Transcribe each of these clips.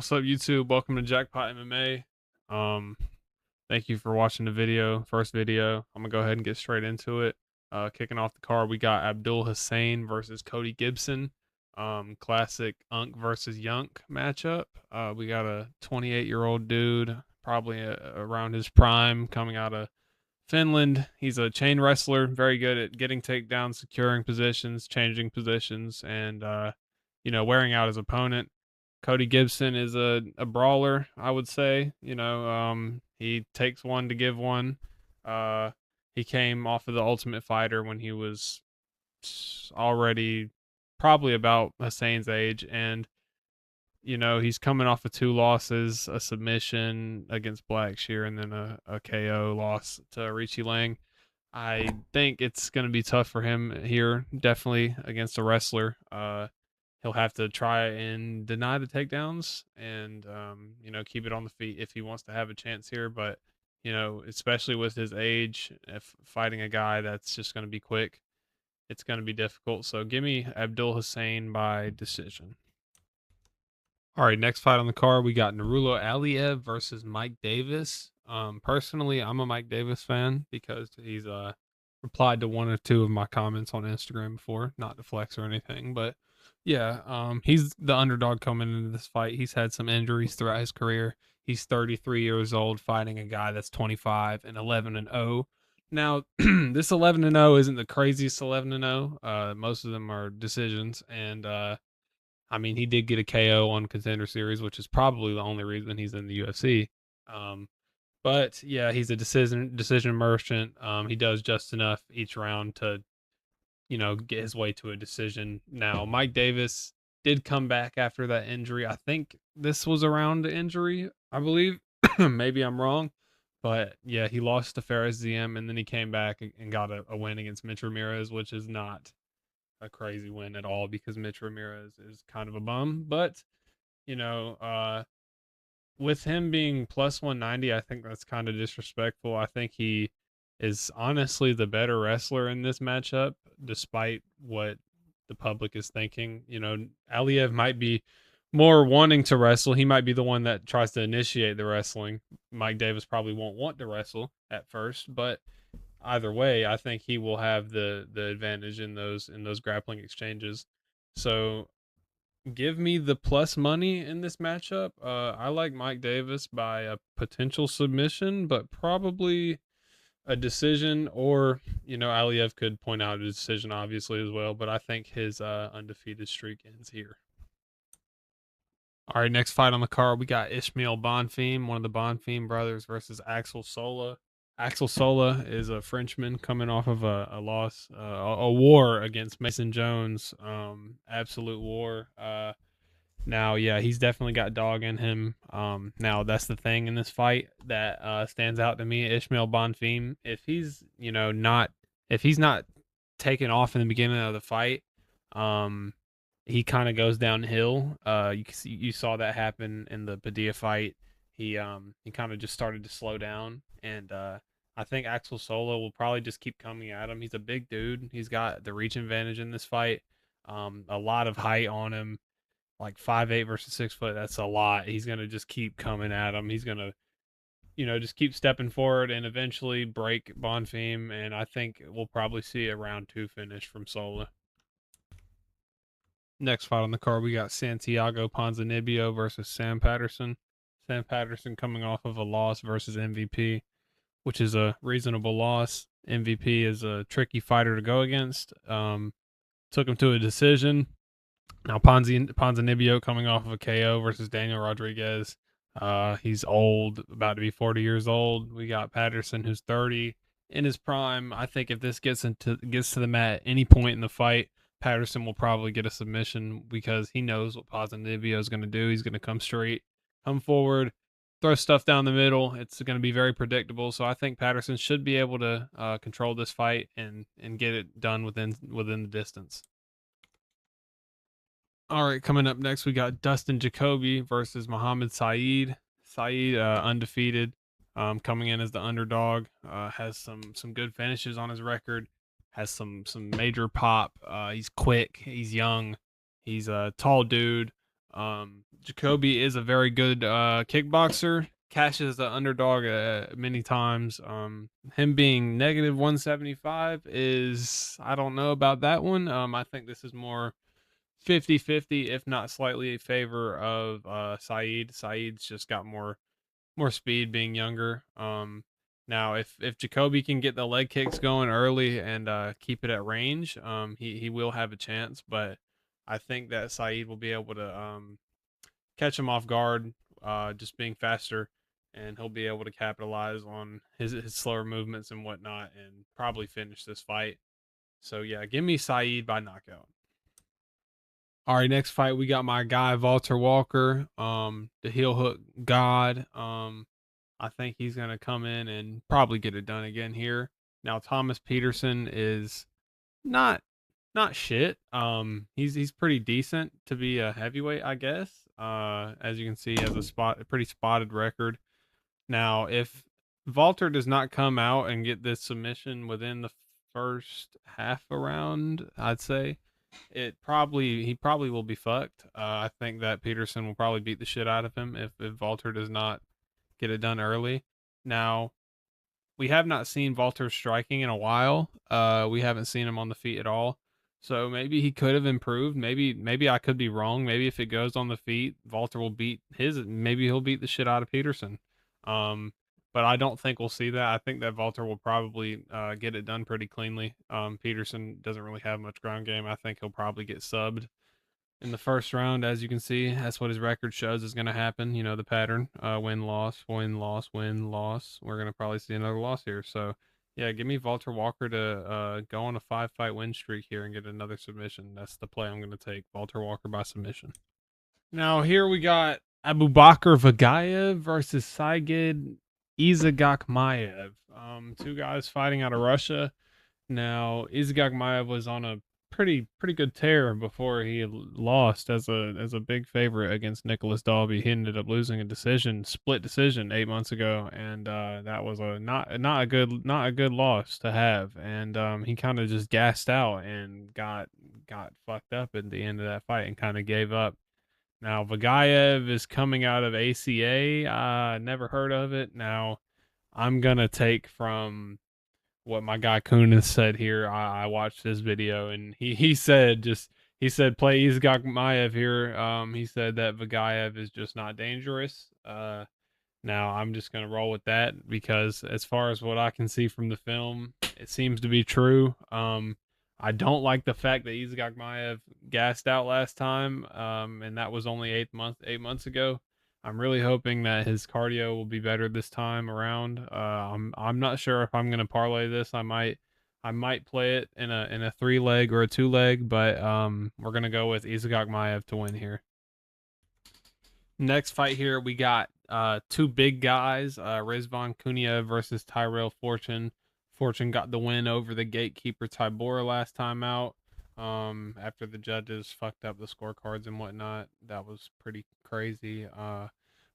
What's up, YouTube? Welcome to Jackpot MMA. Um, Thank you for watching the video, first video. I'm gonna go ahead and get straight into it. Kicking off the card, we got Abdul Hussein versus Cody Gibson. Classic Unk versus Yunk matchup. We got a 28-year-old dude, probably around his prime, coming out of Finland. He's a chain wrestler, very good at getting takedowns, securing positions, changing positions, and wearing out his opponent. Cody Gibson is a brawler, I would say. He takes one to give one. Uh, he came off of the Ultimate Fighter when he was already probably about Hussein's age, and he's coming off of two losses, a submission against Blackshear, and then a KO loss to Richie Lang. I think it's going to be tough for him here, definitely against a wrestler. He'll have to try and deny the takedowns and keep it on the feet if he wants to have a chance here. But especially with his age, if fighting a guy that's just going to be quick, it's going to be difficult. So give me Abdul Hussein by decision. All right, next fight on the card, we got Narulo Aliev versus Mike Davis. Personally, I'm a Mike Davis fan because he's replied to one or two of my comments on Instagram before, not to flex or anything, but yeah, he's the underdog coming into this fight. He's had some injuries throughout his career. He's 33 years old, fighting a guy that's 25 and 11-0. Now, this 11-0 isn't the craziest 11-0. Most of them are decisions, and I mean, he did get a KO on Contender Series, which is probably the only reason he's in the UFC. Um, but yeah, he's a decision merchant. He does just enough each round to get his way to a decision. Now, Mike Davis did come back after that injury. I think this was around the injury, I believe. Maybe I'm wrong. But yeah, he lost to Ferris ZM and then he came back and got a win against Mitch Ramirez, which is not a crazy win at all because Mitch Ramirez is kind of a bum. But, you know, uh, with him being plus 190, I think that's kind of disrespectful. I think he is honestly the better wrestler in this matchup, despite what the public is thinking. Aliev might be more wanting to wrestle. He might be the one that tries to initiate the wrestling. Mike Davis probably won't want to wrestle at first, but either way, I think he will have the advantage in those grappling exchanges. So give me the plus money in this matchup. I like Mike Davis by a potential submission, but probably a decision, or Aliev could point out a decision obviously as well. But I think his undefeated streak ends here. All right, next fight on the card, we got Ishmael Bonfim, one of the Bonfim brothers, versus Axel Sola. Axel Sola is a Frenchman coming off of a loss, a war against Mason Jones, absolute war. Now, yeah, he's definitely got dog in him. Now that's the thing in this fight that stands out to me. Ishmael Bonfim, if he's not taken off in the beginning of the fight, um, he kind of goes downhill. You saw that happen in the Padilla fight. He kind of just started to slow down, and I think Axel Solo will probably just keep coming at him. He's a big dude. He's got the reach advantage in this fight. A lot of height on him, like 5'8" versus 6 foot. That's a lot. He's gonna just keep coming at him. He's gonna just keep stepping forward and eventually break Bonfim. And I think we'll probably see a round 2 finish from Sola. Next fight on the card, we got Santiago Ponzinibbio versus Sam Patterson. Sam Patterson coming off of a loss versus MVP, which is a reasonable loss. MVP is a tricky fighter to go against. Took him to a decision. Now Ponzinibbio coming off of a KO versus Daniel Rodriguez. He's old, about to be 40 years old. We got Patterson, who's 30 in his prime. I think if this gets to the mat at any point in the fight, Patterson will probably get a submission because he knows what Ponzinibbio is going to do. He's going to come straight, come forward, throw stuff down the middle. It's going to be very predictable. So I think Patterson should be able to control this fight and get it done within the distance. All right, coming up next, we got Dustin Jacoby versus Muhammad Saeed. Saeed, undefeated, coming in as the underdog. Has some good finishes on his record. Has some major pop. He's quick. He's young. He's a tall dude. Jacoby is a very good kickboxer. Cashes the underdog many times. Him being negative 175 is, I don't know about that one. I think this is more 50-50, if not slightly in favor of Saeed. Saeed's just got more speed being younger. Now if Jacoby can get the leg kicks going early and keep it at range, he will have a chance. But I think that Saeed will be able to catch him off guard, just being faster, and he'll be able to capitalize on his slower movements and whatnot, and probably finish this fight. So yeah, give me Saeed by knockout. All right, next fight we got my guy Walter Walker, the heel hook god. I think he's gonna come in and probably get it done again here. Now Thomas Peterson is not not shit. He's pretty decent to be a heavyweight, I guess. As you can see, he has a pretty spotted record. Now, if Walter does not come out and get this submission within the first half a round, I'd say he probably will be fucked. I think that Peterson will probably beat the shit out of him if Walter does not get it done early. Now, we have not seen Walter striking in a while. We haven't seen him on the feet at all. So maybe he could have improved. Maybe I could be wrong. Maybe if it goes on the feet, Walter will beat his. Maybe he'll beat the shit out of Peterson. Um, but I don't think we'll see that. I think that Walter will probably get it done pretty cleanly. Peterson doesn't really have much ground game. I think he'll probably get subbed in the first round. As you can see, that's what his record shows is going to happen. You know the pattern: win, loss, win, loss, win, loss. We're going to probably see another loss here. So yeah, give me Walter Walker to go on a 5-fight win streak here and get another submission. That's the play I'm going to take. Walter Walker by submission. Now here we got Abubakar Vagayev versus Saigid Izagakmaev. Two guys fighting out of Russia. Now, Izagakmaev was on a pretty good tear before he lost as a big favorite against Nicholas Dalby. He ended up losing a split decision 8 months ago, and that was a not a good loss to have. And he kind of just gassed out and got fucked up at the end of that fight and kind of gave up. Now Vagayev is coming out of ACA. Never heard of it. Now I'm gonna take from what my guy Kunis said here. I watched this video and he said play Izagakmaev here. He said that Vagayev is just not dangerous. Now I'm just gonna roll with that because as far as what I can see from the film, it seems to be true. I don't like the fact that Izagakmaev gassed out last time, and that was only 8 months ago. I'm really hoping that his cardio will be better this time around. I'm not sure if I'm gonna parlay this. I might play it in a 3-leg or a 2-leg, but we're gonna go with Izagakmaev to win here. Next fight here, we got two big guys, Rizvan Kuniev versus Tyrell Fortune. Fortune got the win over the gatekeeper Tybora last time out. After the judges fucked up the scorecards and whatnot, that was pretty crazy.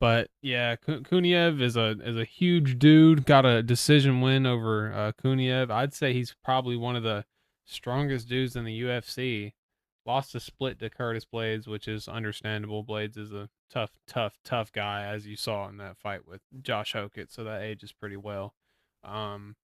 But yeah, Kuniev is a huge dude. Got a decision win over Kuniev. I'd say he's probably one of the strongest dudes in the UFC. Lost a split to Curtis Blades, which is understandable. Blades is a tough guy, as you saw in that fight with Josh Hokett, so that ages pretty well. Um,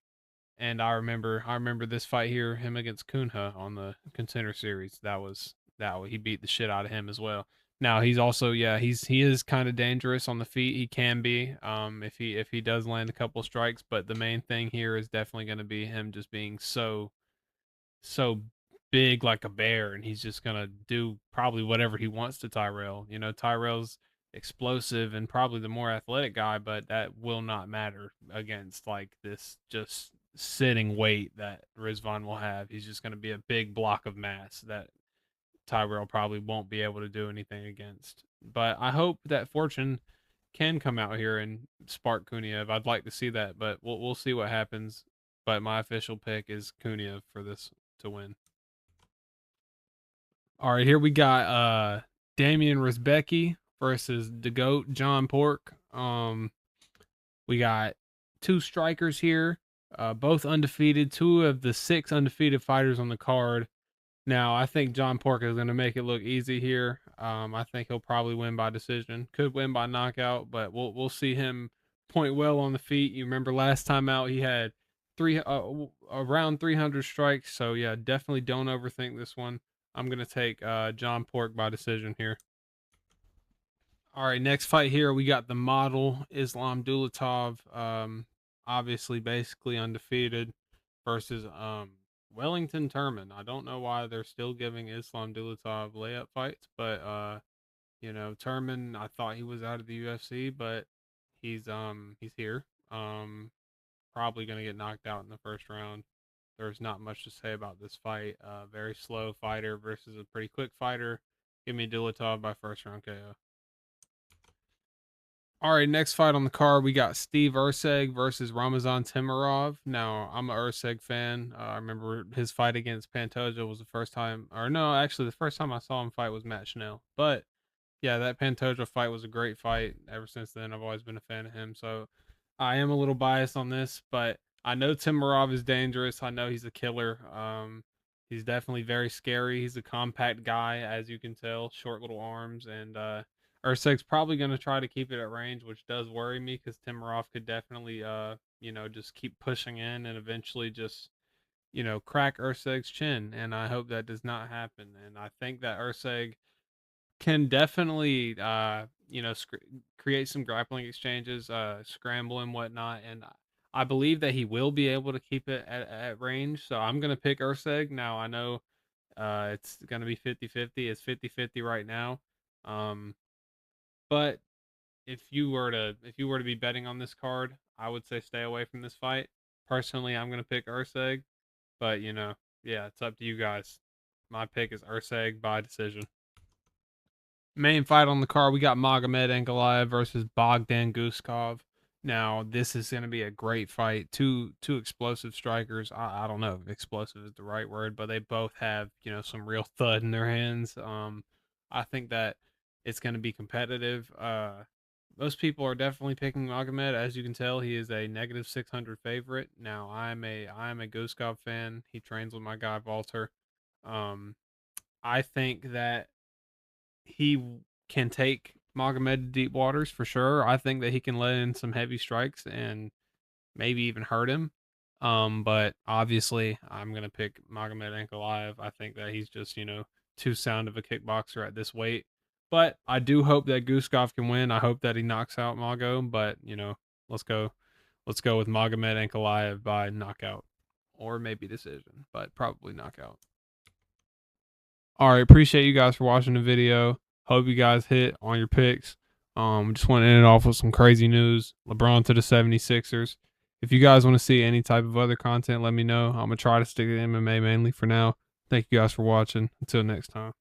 and I remember this fight here, him against Kunha on the Contender Series. He beat the shit out of him as well. Now he's also he is kind of dangerous on the feet. He can be if he does land a couple strikes, but the main thing here is definitely going to be him just being so big like a bear, and he's just gonna do probably whatever he wants to Tyrell. You know, Tyrell's explosive and probably the more athletic guy, but that will not matter against like this just sitting weight that Rizvan will have. He's just gonna be a big block of mass that Tyrell probably won't be able to do anything against. But I hope that Fortune can come out here and spark Kuniev. I'd like to see that, but we'll see what happens. But my official pick is Kuniev for this to win. All right, here we got Damian Rizbecki versus the GOAT John Pork. We got two strikers here, both undefeated, two of the 6 undefeated fighters on the card. Now, I think John Pork is going to make it look easy here. I think he'll probably win by decision. Could win by knockout, but we'll see him point well on the feet. You remember last time out he had around 300 strikes. So yeah, definitely don't overthink this one. I'm going to take John Pork by decision here. All right, next fight here we got the model Islam Dulatov, obviously basically undefeated, versus Wellington Turman. I don't know why they're still giving Islam Dulatov layup fights, but Turman, I thought he was out of the UFC, but he's here. Probably gonna get knocked out in the first round. There's not much to say about this fight. Very slow fighter versus a pretty quick fighter. Give me Dulatov by first round KO. All right, next fight on the card, we got Steve Erceg versus Ramazan Timarov. Now, I'm a Erceg fan. I remember his fight against Pantoja was the first time, or no, actually, the first time I saw him fight was Matt Schnell. But yeah, that Pantoja fight was a great fight. Ever since then, I've always been a fan of him. So I am a little biased on this, but I know Timarov is dangerous. I know he's a killer. He's definitely very scary. He's a compact guy, as you can tell, short little arms, and Urseg's probably going to try to keep it at range, which does worry me because Timarov could definitely, just keep pushing in and eventually just, crack Urseg's chin. And I hope that does not happen. And I think that Urseg can definitely, create some grappling exchanges, scramble and whatnot. And I believe that he will be able to keep it at range. So I'm going to pick Urseg. Now, I know it's going to be 50-50. It's 50-50 right now. Um, but if you were to be betting on this card, I would say stay away from this fight. Personally, I'm gonna pick Urseg, but yeah, it's up to you guys. My pick is Urseg by decision. Main fight on the card, we got Magomed Ankalaev versus Bogdan Guskov. Now, this is going to be a great fight. Two explosive strikers. I don't know if explosive is the right word, but they both have, some real thud in their hands. I think that it's going to be competitive. Most people are definitely picking Magomed. As you can tell, he is a negative 600 favorite. Now, I'm a Guskov fan. He trains with my guy Walter. Um, I think that he can take Magomed to deep waters for sure. I think that he can let in some heavy strikes and maybe even hurt him. But obviously, I'm gonna pick Magomed Ankalaev. I think that he's just too sound of a kickboxer at this weight. But I do hope that Guskov can win. I hope that he knocks out Mago. But let's go, let's go with Magomed Ankalaev by knockout, or maybe decision, but probably knockout. All right, appreciate you guys for watching the video. Hope you guys hit on your picks. Just want to end it off with some crazy news. LeBron to the 76ers. If you guys want to see any type of other content, let me know. I'm going to try to stick to MMA mainly for now. Thank you guys for watching. Until next time.